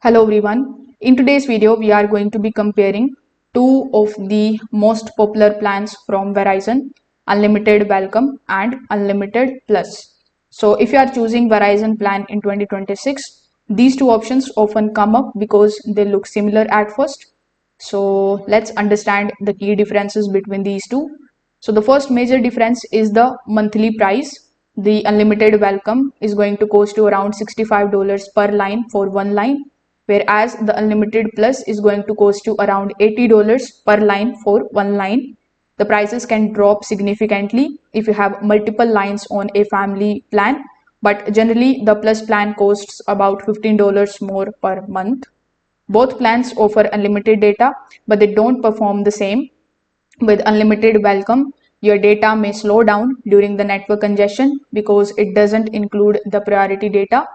Hello everyone. In today's video, we are going to be comparing two of the most popular plans from Verizon, Unlimited Welcome and Unlimited Plus. So if you are choosing Verizon plan in 2026, these two options often come up because they look similar at first. So let's understand the key differences between these two. So the first major difference is the monthly price. The Unlimited Welcome is going to cost you around $65 per line for one line, whereas the Unlimited Plus is going to cost you around $80 per line for one line. The prices can drop significantly if you have multiple lines on a family plan, but generally the Plus plan costs about $15 more per month. Both plans offer unlimited data, but they don't perform the same. With Unlimited Welcome, your data may slow down during the network congestion because it doesn't include the priority data.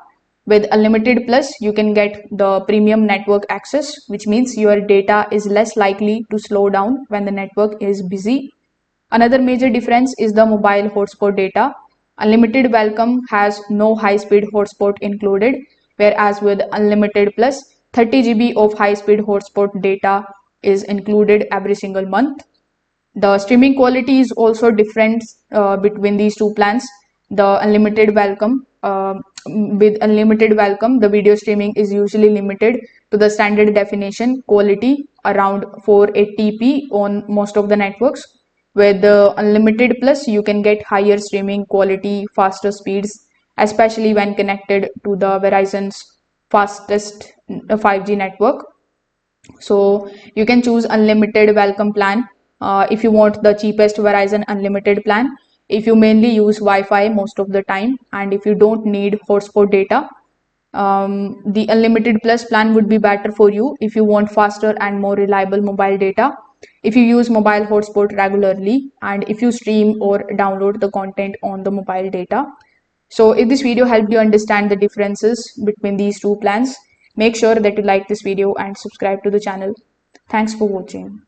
With Unlimited Plus, you can get the premium network access, which means your data is less likely to slow down when the network is busy. Another major difference is the mobile hotspot data. Unlimited Welcome has no high-speed hotspot included, whereas with Unlimited Plus, 30 GB of high-speed hotspot data is included every single month. The streaming quality is also different between these two plans. The Unlimited Welcome, with Unlimited Welcome, the video streaming is usually limited to the standard definition quality around 480p on most of the networks. With the Unlimited Plus, you can get higher streaming quality, faster speeds, especially when connected to the Verizon's fastest 5G network. So you can choose Unlimited Welcome plan if you want the cheapest Verizon Unlimited plan, if you mainly use Wi-Fi most of the time, and if you don't need hotspot data. The Unlimited Plus plan would be better for you if you want faster and more reliable mobile data, if you use mobile hotspot regularly, and if you stream or download the content on the mobile data. So if this video helped you understand the differences between these two plans, make sure that you like this video and subscribe to the channel. Thanks for watching.